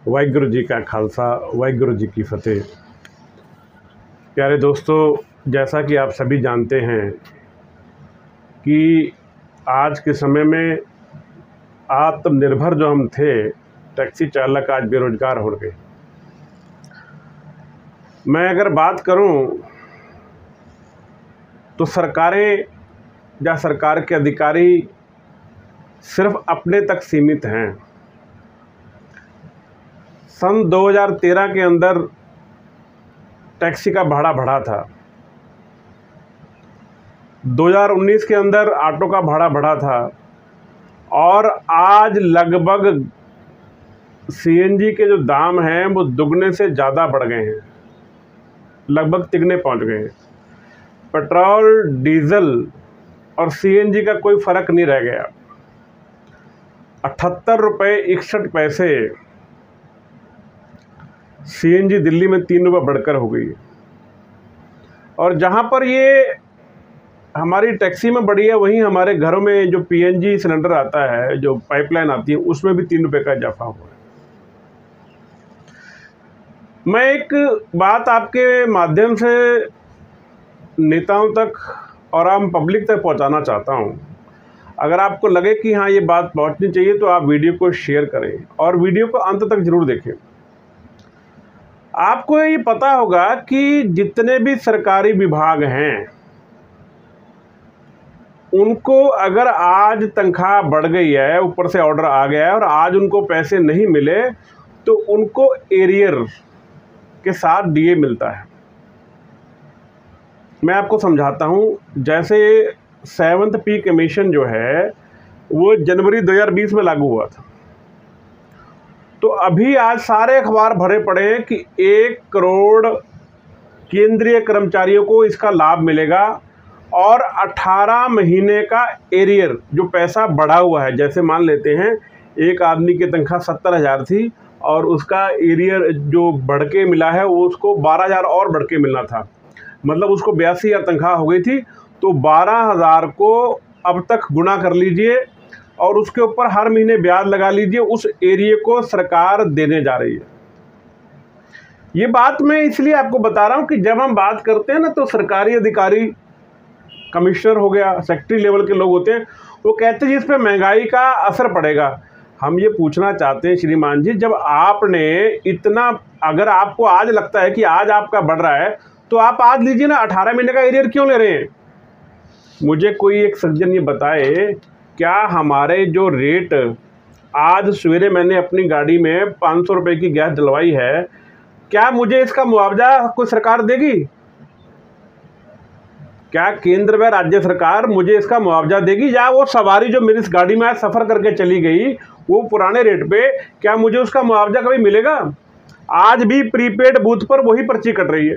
वाहिगुरु जी का खालसा, वाहिगुरु जी की फतेह। प्यारे दोस्तों, जैसा कि आप सभी जानते हैं कि आज के समय में आत्मनिर्भर जो हम थे, टैक्सी चालक आज बेरोजगार हो गए। मैं अगर बात करूं तो सरकारें या सरकार के अधिकारी सिर्फ अपने तक सीमित हैं। सन 2013 के अंदर टैक्सी का भाड़ा बढ़ा था, 2019 के अंदर ऑटो का भाड़ा बढ़ा था और आज लगभग सीएनजी के जो दाम हैं वो दुगने से ज़्यादा बढ़ गए हैं, लगभग तिगने पहुंच गए हैं। पेट्रोल, डीजल और सीएनजी का कोई फ़र्क नहीं रह गया। 78 रुपये 61 पैसे सीएनजी दिल्ली में 3 रुपये बढ़कर हो गई है। और जहाँ पर ये हमारी टैक्सी में बढ़ी है, वहीं हमारे घरों में जो पीएनजी सिलेंडर आता है, जो पाइपलाइन आती है, उसमें भी 3 रुपये का इजाफा हुआ है। मैं एक बात आपके माध्यम से नेताओं तक और आम पब्लिक तक पहुंचाना चाहता हूं। अगर आपको लगे कि हाँ ये बात पहुंचनी चाहिए तो आप वीडियो को शेयर करें और वीडियो को अंत तक जरूर देखें। आपको ये पता होगा कि जितने भी सरकारी विभाग हैं उनको अगर आज तनख्वाह बढ़ गई है, ऊपर से ऑर्डर आ गया है और आज उनको पैसे नहीं मिले तो उनको एरियर के साथ डीए मिलता है। मैं आपको समझाता हूं। जैसे 7th पे कमीशन जो है वो जनवरी 2020 में लागू हुआ था, तो अभी आज सारे अखबार भरे पड़े हैं कि 1 करोड़ केंद्रीय कर्मचारियों को इसका लाभ मिलेगा और 18 महीने का एरियर जो पैसा बढ़ा हुआ है। जैसे मान लेते हैं एक आदमी की तनख्वाह 70,000 थी और उसका एरियर जो बढ़ के मिला है वो उसको 12,000 और बढ़ के मिलना था, मतलब उसको 82,000 तनख्वाह हो गई थी, तो 12,000 को अब तक गुना कर लीजिए और उसके ऊपर हर महीने ब्याज लगा लीजिए। उस एरिया को सरकार देने जा रही है। ये बात मैं इसलिए आपको बता रहा हूं कि जब हम बात करते हैं ना तो सरकारी अधिकारी, कमिश्नर हो गया, सेक्रेटरी लेवल के लोग होते हैं, वो कहते हैं इस पर महंगाई का असर पड़ेगा। हम ये पूछना चाहते हैं श्रीमान जी, जब आपने इतना, अगर आपको आज लगता है कि आज आपका बढ़ रहा है तो आप आज लीजिए ना, 18 महीने का एरियर क्यों ले रहे हैं? मुझे कोई एक सज्जन ये बताए, क्या हमारे जो रेट, आज सवेरे मैंने अपनी गाड़ी में 500 रुपये की गैस डलवाई है, क्या मुझे इसका मुआवजा कोई सरकार देगी? क्या केंद्र व राज्य सरकार मुझे इसका मुआवजा देगी? या वो सवारी जो मेरी इस गाड़ी में आज सफ़र करके चली गई वो पुराने रेट पे, क्या मुझे उसका मुआवजा कभी मिलेगा? आज भी प्रीपेड बूथ पर वही पर्ची कट रही है।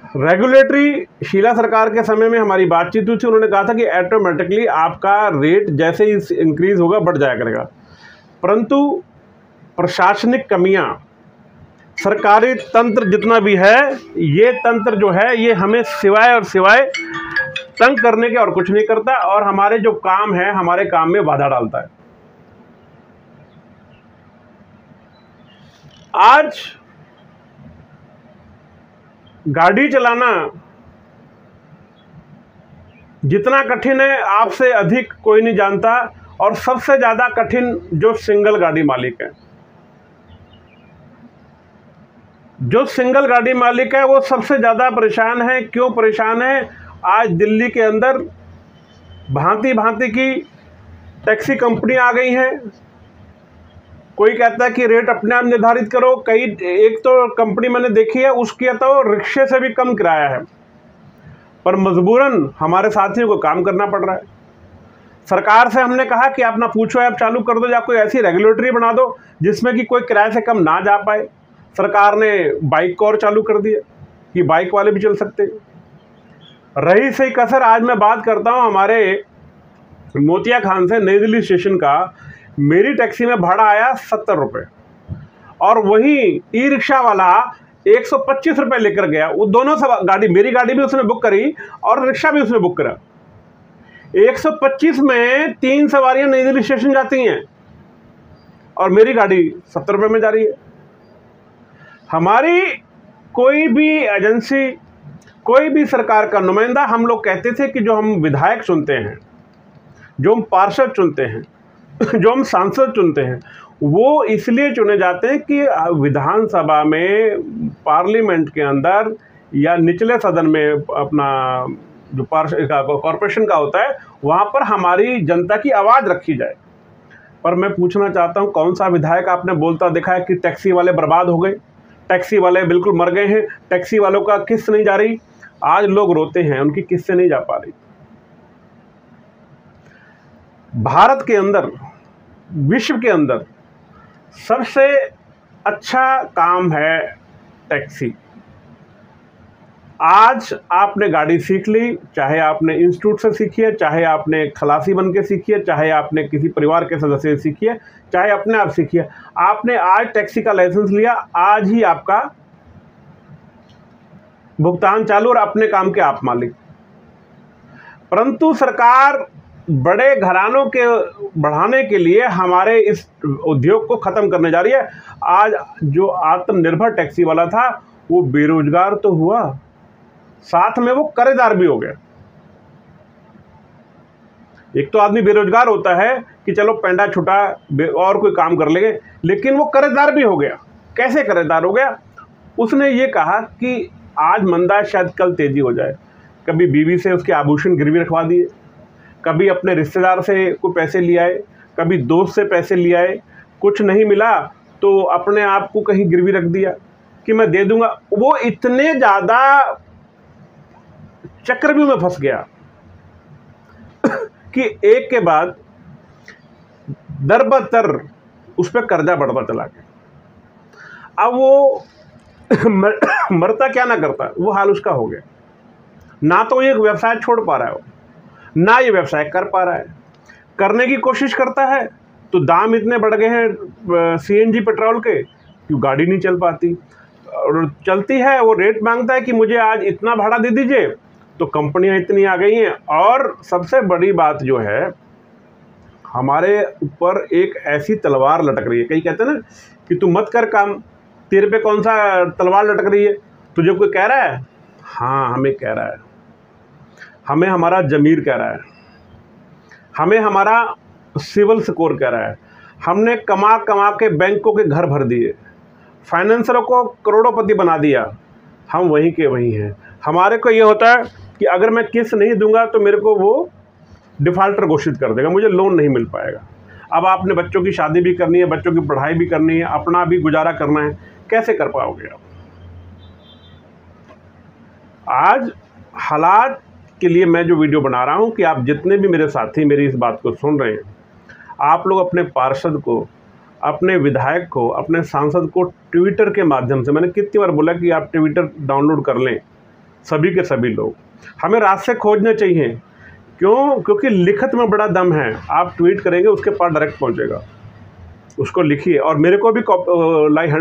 रेगुलेटरी शीला सरकार के समय में हमारी बातचीत हुई थी, उन्होंने कहा था कि ऑटोमेटिकली आपका रेट जैसे ही इंक्रीज होगा बढ़ जाया करेगा, परंतु प्रशासनिक कमियां, सरकारी तंत्र जितना भी है, ये तंत्र जो है ये हमें सिवाय और सिवाय तंग करने के और कुछ नहीं करता और हमारे जो काम है, हमारे काम में बाधा डालता है। आज गाड़ी चलाना जितना कठिन है आपसे अधिक कोई नहीं जानता, और सबसे ज़्यादा कठिन जो सिंगल गाड़ी मालिक है, जो सिंगल गाड़ी मालिक है वो सबसे ज़्यादा परेशान है। क्यों परेशान है? आज दिल्ली के अंदर भांति भांति की टैक्सी कंपनी आ गई हैं। कोई कहता है कि रेट अपने आप निर्धारित करो, कई, एक तो कंपनी मैंने देखी है उसकी तो रिक्शे से भी कम किराया है, पर मजबूरन हमारे साथियों को काम करना पड़ रहा है। सरकार से हमने कहा कि आप ना पूछो ऐप चालू कर दो या कोई ऐसी रेगुलेटरी बना दो जिसमें कि कोई किराए से कम ना जा पाए। सरकार ने बाइक को और चालू कर दिया कि बाइक वाले भी चल सकते हैं। रही सही कसर, आज मैं बात करता हूं हमारे मोतिया खान से नई दिल्ली स्टेशन का, मेरी टैक्सी में भाड़ा आया 70 रुपये और वहीं ई रिक्शा वाला 125 रुपये लेकर गया। वो दोनों सब गाड़ी, मेरी गाड़ी भी उसने बुक करी और रिक्शा भी उसने बुक करा। 125 में 3 सवारियां नई दिल्ली स्टेशन जाती हैं और मेरी गाड़ी 70 रुपये में जा रही है। हमारी कोई भी एजेंसी, कोई भी सरकार का नुमाइंदा, हम लोग कहते थे कि जो हम विधायक चुनते हैं, जो हम पार्षद चुनते हैं, जो हम सांसद चुनते हैं, वो इसलिए चुने जाते हैं कि विधानसभा में, पार्लियामेंट के अंदर या निचले सदन में, अपना जो कॉरपोरेशन का होता है, वहाँ पर हमारी जनता की आवाज़ रखी जाए। पर मैं पूछना चाहता हूँ, कौन सा विधायक आपने बोलता देखा है कि टैक्सी वाले बर्बाद हो गए, टैक्सी वाले बिल्कुल मर गए हैं, टैक्सी वालों का किस्त नहीं जा रही? आज लोग रोते हैं, उनकी किस्तें नहीं जा पा रही। भारत के अंदर, विश्व के अंदर सबसे अच्छा काम है टैक्सी। आज आपने गाड़ी सीख ली, चाहे आपने इंस्टीट्यूट से सीखी है, चाहे आपने खलासी बन के सीखी है, चाहे आपने किसी परिवार के सदस्य से सीखी है, चाहे अपने आप सीखी है, आपने आज टैक्सी का लाइसेंस लिया, आज ही आपका भुगतान चालू और अपने काम के आप मालिक। परंतु सरकार बड़े घरानों के बढ़ाने के लिए हमारे इस उद्योग को ख़त्म करने जा रही है। आज जो आत्मनिर्भर टैक्सी वाला था वो बेरोजगार तो हुआ, साथ में वो कर्जदार भी हो गया। एक तो आदमी बेरोजगार होता है कि चलो पेंडा छुटा और कोई काम कर लेंगे, लेकिन वो कर्जदार भी हो गया। कैसे कर्जदार हो गया? उसने ये कहा कि आज मंदा शायद कल तेजी हो जाए। कभी बीवी से उसके आभूषण गिरवी रखवा दिए, कभी अपने रिश्तेदार से कोई पैसे ले आए, कभी दोस्त से पैसे ले आए, कुछ नहीं मिला तो अपने आप को कहीं गिरवी रख दिया कि मैं दे दूंगा। वो इतने ज़्यादा चक्रव्यूह में फंस गया कि एक के बाद दर-ब-दर उस पर कर्जा बढ़ता चला गया। अब वो मरता क्या ना करता, वो हाल उसका हो गया। ना तो ये व्यवसाय छोड़ पा रहा है, ना ये व्यवसाय कर पा रहा है। करने की कोशिश करता है तो दाम इतने बढ़ गए हैं सीएनजी पेट्रोल के कि गाड़ी नहीं चल पाती, और चलती है वो रेट मांगता है कि मुझे आज इतना भाड़ा दे दीजिए, तो कंपनियां इतनी आ गई हैं। और सबसे बड़ी बात जो है, हमारे ऊपर एक ऐसी तलवार लटक रही है। कई कहते हैं ना कि तू मत कर काम, तेरे पे कौन सा तलवार लटक रही है? तुझे कोई कह रहा है? हाँ, हमें कह रहा है, हमें हमारा ज़मीर कह रहा है, हमें हमारा सिविल स्कोर कह रहा है। हमने कमा कमा के बैंकों के घर भर दिए, फाइनेंसरों को करोड़ोंपति बना दिया, हम वहीं के वहीं हैं। हमारे को ये होता है कि अगर मैं किस्त नहीं दूंगा तो मेरे को वो डिफ़ाल्टर घोषित कर देगा, मुझे लोन नहीं मिल पाएगा। अब आपने बच्चों की शादी भी करनी है, बच्चों की पढ़ाई भी करनी है, अपना भी गुजारा करना है, कैसे कर पाओगे आप? आज हालात के लिए मैं जो वीडियो बना रहा हूं कि आप जितने भी मेरे साथी मेरी इस बात को सुन रहे हैं, आप लोग अपने पार्षद को, अपने विधायक को, अपने सांसद को ट्विटर के माध्यम से, मैंने कितनी बार बोला कि आप ट्विटर डाउनलोड कर लें, सभी के सभी लोग। हमें रास्ते खोजने चाहिए। क्यों? क्योंकि लिखत में बड़ा दम है। आप ट्वीट करेंगे उसके पास डायरेक्ट पहुंचेगा, उसको लिखिए। और मेरे को भी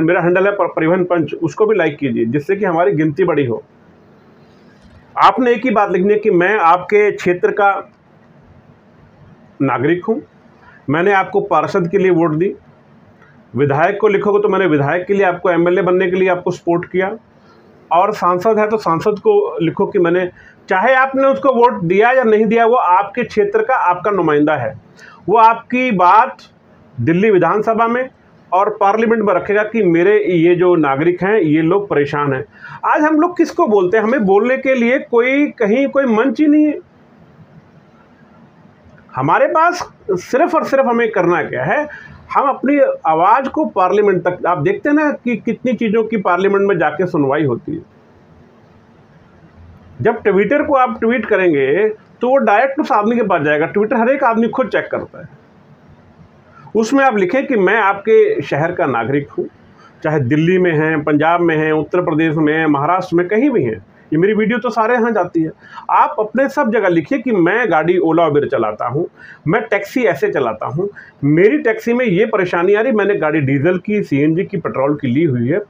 मेरा हैंडल है परिवहन पंच, उसको भी लाइक कीजिए, जिससे कि हमारी गिनती बड़ी हो। आपने एक ही बात लिखनी है कि मैं आपके क्षेत्र का नागरिक हूं, मैंने आपको पार्षद के लिए वोट दी। विधायक को लिखोगे तो मैंने विधायक के लिए, आपको एमएलए बनने के लिए आपको सपोर्ट किया। और सांसद है तो सांसद को लिखो कि मैंने, चाहे आपने उसको वोट दिया या नहीं दिया, वो आपके क्षेत्र का आपका नुमाइंदा है। वो आपकी बात दिल्ली विधानसभा में और पार्लियामेंट में रखेगा कि मेरे ये जो नागरिक हैं, ये लोग परेशान हैं। आज हम लोग किसको बोलते हैं? हमें बोलने के लिए कहीं कोई मंच ही नहीं है। हमारे पास सिर्फ और सिर्फ हमें करना क्या है, हम अपनी आवाज़ को पार्लियामेंट तक, आप देखते हैं ना कि कितनी चीज़ों की पार्लियामेंट में जाके सुनवाई होती है। जब ट्विटर को आप ट्वीट करेंगे तो वो डायरेक्ट उस आदमी के पास जाएगा। ट्विटर हर एक आदमी खुद चेक करता है। उसमें आप लिखें कि मैं आपके शहर का नागरिक हूँ, चाहे दिल्ली में हैं, पंजाब में हैं, उत्तर प्रदेश में हैं, महाराष्ट्र में, कहीं भी हैं। ये मेरी वीडियो तो सारे यहाँ जाती है। आप अपने सब जगह लिखिए कि मैं गाड़ी ओला उबेर चलाता हूँ, मैं टैक्सी ऐसे चलाता हूँ, मेरी टैक्सी में ये परेशानी आ रही, मैंने गाड़ी डीजल की, सीएनजी की, पेट्रोल की ली हुई है,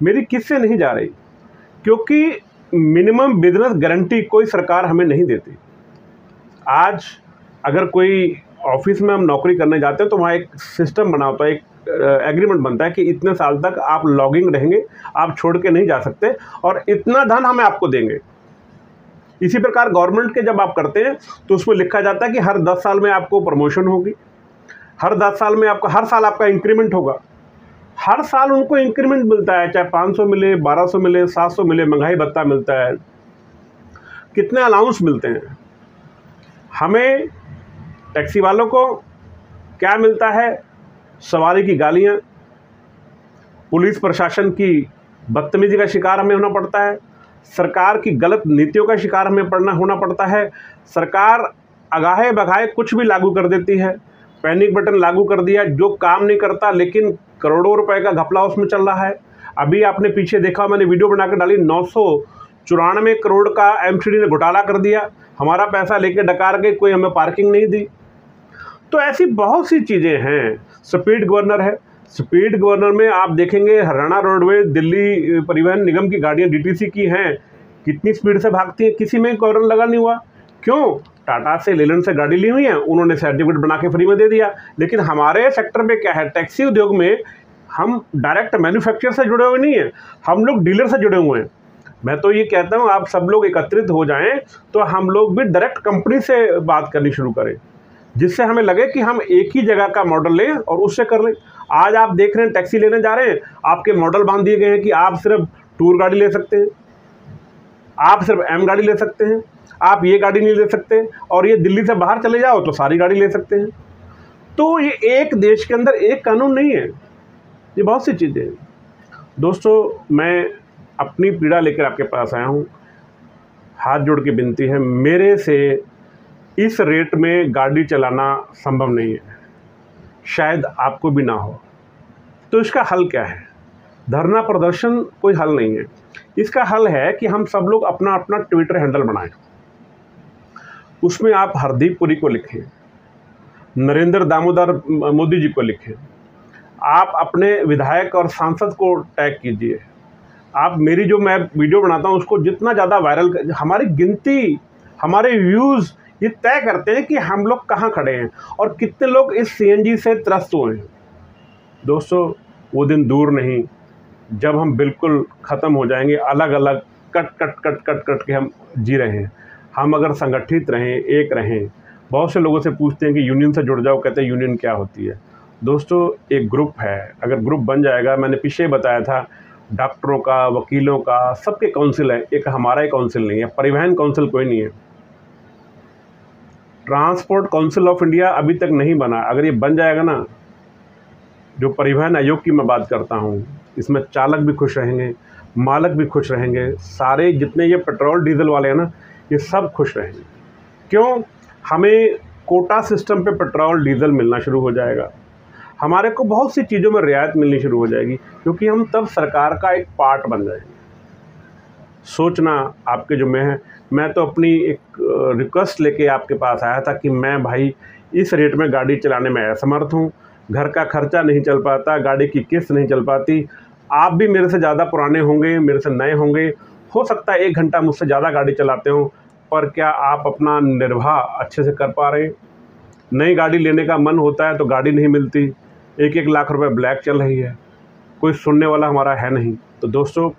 मेरी किससे नहीं जा रही। क्योंकि मिनिमम बिजनेस गारंटी कोई सरकार हमें नहीं देती। आज अगर कोई ऑफिस में हम नौकरी करने जाते हैं तो वहाँ एक सिस्टम बना होता है, एक एग्रीमेंट बनता है कि इतने साल तक आप लॉगिंग रहेंगे, आप छोड़ के नहीं जा सकते और इतना धन हमें आपको देंगे। इसी प्रकार गवर्नमेंट के जब आप करते हैं तो उसमें लिखा जाता है कि हर 10 साल में आपको प्रमोशन होगी, हर 10 साल में आपका हर साल आपका इंक्रीमेंट होगा। हर साल उनको इंक्रीमेंट मिलता है, चाहे 500 मिले, 1200 मिले, 700 मिले, महंगाई भत्ता मिलता है, कितने अलाउंस मिलते हैं। हमें टैक्सी वालों को क्या मिलता है? सवारी की गालियाँ, पुलिस प्रशासन की बदतमीजी का शिकार हमें होना पड़ता है, सरकार की गलत नीतियों का शिकार हमें होना पड़ता है। सरकार अगाहे बगाहे कुछ भी लागू कर देती है, पैनिक बटन लागू कर दिया जो काम नहीं करता, लेकिन करोड़ों रुपए का घपला उसमें चल रहा है। अभी आपने पीछे देखा, मैंने वीडियो बनाकर डाली, 994 करोड़ का एमसीडी ने घोटाला कर दिया, हमारा पैसा लेके डकार गए, कोई हमें पार्किंग नहीं दी। तो ऐसी बहुत सी चीज़ें हैं। स्पीड गवर्नर है, स्पीड गवर्नर में आप देखेंगे हरियाणा रोडवेज, दिल्ली परिवहन निगम की गाड़ियाँ डीटीसी की हैं, कितनी स्पीड से भागती हैं, किसी में कॉर्नर लगा नहीं हुआ। क्यों? टाटा से, लेलैंड से गाड़ी ली हुई है, उन्होंने सर्टिफिकेट बना के फ्री में दे दिया। लेकिन हमारे सेक्टर पे क्या है, टैक्सी उद्योग में हम डायरेक्ट मैन्युफैक्चरर से जुड़े हुए नहीं हैं, हम लोग डीलर से जुड़े हुए हैं। मैं तो ये कहता हूँ आप सब लोग एकत्रित हो जाएं तो हम लोग भी डायरेक्ट कंपनी से बात करनी शुरू करें, जिससे हमें लगे कि हम एक ही जगह का मॉडल लें और उससे कर लें। आज आप देख रहे हैं टैक्सी लेने जा रहे हैं, आपके मॉडल बांध दिए गए हैं कि आप सिर्फ टूर गाड़ी ले सकते हैं, आप सिर्फ एम गाड़ी ले सकते हैं, आप ये गाड़ी नहीं ले सकते, और ये दिल्ली से बाहर चले जाओ तो सारी गाड़ी ले सकते हैं। तो ये एक देश के अंदर एक कानून नहीं है, ये बहुत सी चीज़ें हैं। दोस्तों, मैं अपनी पीड़ा लेकर आपके पास आया हूँ। हाथ जोड़ के विनती है, मेरे से इस रेट में गाड़ी चलाना संभव नहीं है, शायद आपको भी ना हो। तो इसका हल क्या है? धरना प्रदर्शन कोई हल नहीं है। इसका हल है कि हम सब लोग अपना अपना ट्विटर हैंडल बनाएं, उसमें आप हरदीप पुरी को लिखें, नरेंद्र दामोदर मोदी जी को लिखें, आप अपने विधायक और सांसद को टैग कीजिए, आप मेरी जो मैं वीडियो बनाता हूँ उसको जितना ज़्यादा वायरल, हमारी गिनती, हमारे व्यूज़ ये तय करते हैं कि हम लोग कहाँ खड़े हैं और कितने लोग इस सीएनजी से त्रस्त हुए हैं। दोस्तों, वो दिन दूर नहीं जब हम बिल्कुल ख़त्म हो जाएंगे, अलग अलग कट के हम जी रहे हैं। हम अगर संगठित रहें, एक रहें। बहुत से लोगों से पूछते हैं कि यूनियन से जुड़ जाओ, कहते हैं यूनियन क्या होती है। दोस्तों, एक ग्रुप है, अगर ग्रुप बन जाएगा, मैंने पीछे बताया था, डॉक्टरों का, वकीलों का, सबके काउंसिल है, एक हमारा ही काउंसिल नहीं है, परिवहन काउंसिल कोई नहीं है, ट्रांसपोर्ट काउंसिल ऑफ इंडिया अभी तक नहीं बना। अगर ये बन जाएगा ना, जो परिवहन आयोग की मैं बात करता हूँ, इसमें चालक भी खुश रहेंगे, मालक भी खुश रहेंगे, सारे जितने ये पेट्रोल डीजल वाले हैं ना, ये सब खुश रहेंगे। क्यों? हमें कोटा सिस्टम पे पेट्रोल डीजल मिलना शुरू हो जाएगा, हमारे को बहुत सी चीज़ों में रियायत मिलनी शुरू हो जाएगी, क्योंकि हम तब सरकार का एक पार्ट बन जाएंगे। सोचना आपके जो में है। मैं तो अपनी एक रिक्वेस्ट लेके आपके पास आया था कि मैं भाई इस रेट में गाड़ी चलाने में असमर्थ हूँ, घर का खर्चा नहीं चल पाता, गाड़ी की किस्त नहीं चल पाती। आप भी मेरे से ज़्यादा पुराने होंगे, मेरे से नए होंगे, हो सकता है 1 घंटा मुझसे ज़्यादा गाड़ी चलाते हो, पर क्या आप अपना निर्वाह अच्छे से कर पा रहे हैं? नई गाड़ी लेने का मन होता है तो गाड़ी नहीं मिलती, 1-1 लाख रुपए ब्लैक चल रही है, कोई सुनने वाला हमारा है नहीं। तो दोस्तों,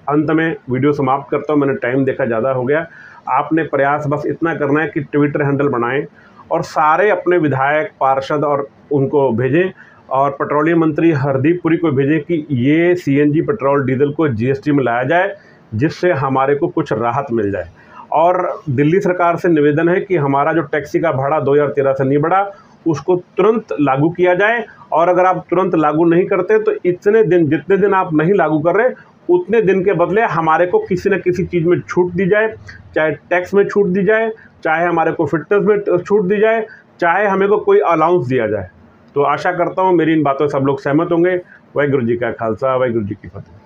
अंत में वीडियो समाप्त करता हूँ, मैंने टाइम देखा ज़्यादा हो गया। आपने प्रयास बस इतना करना है कि ट्विटर हैंडल बनाएं और सारे अपने विधायक, पार्षद और उनको भेजें, और पेट्रोलियम मंत्री हरदीप पुरी को भेजें कि ये सीएनजी पेट्रोल डीजल को जीएसटी में लाया जाए, जिससे हमारे को कुछ राहत मिल जाए। और दिल्ली सरकार से निवेदन है कि हमारा जो टैक्सी का भाड़ा 2013 से नहीं बढ़ा, उसको तुरंत लागू किया जाए। और अगर आप तुरंत लागू नहीं करते तो इतने दिन, जितने दिन आप नहीं लागू कर रहे, उतने दिन के बदले हमारे को किसी न किसी चीज़ में छूट दी जाए, चाहे टैक्स में छूट दी जाए, चाहे हमारे को फिटनेस में छूट दी जाए, चाहे हमें को कोई अलाउंस दिया जाए। तो आशा करता हूँ मेरी इन बातों से सब लोग सहमत होंगे। वाहिगुरू जी का खालसा, वाहिगुरू जी की फतेह।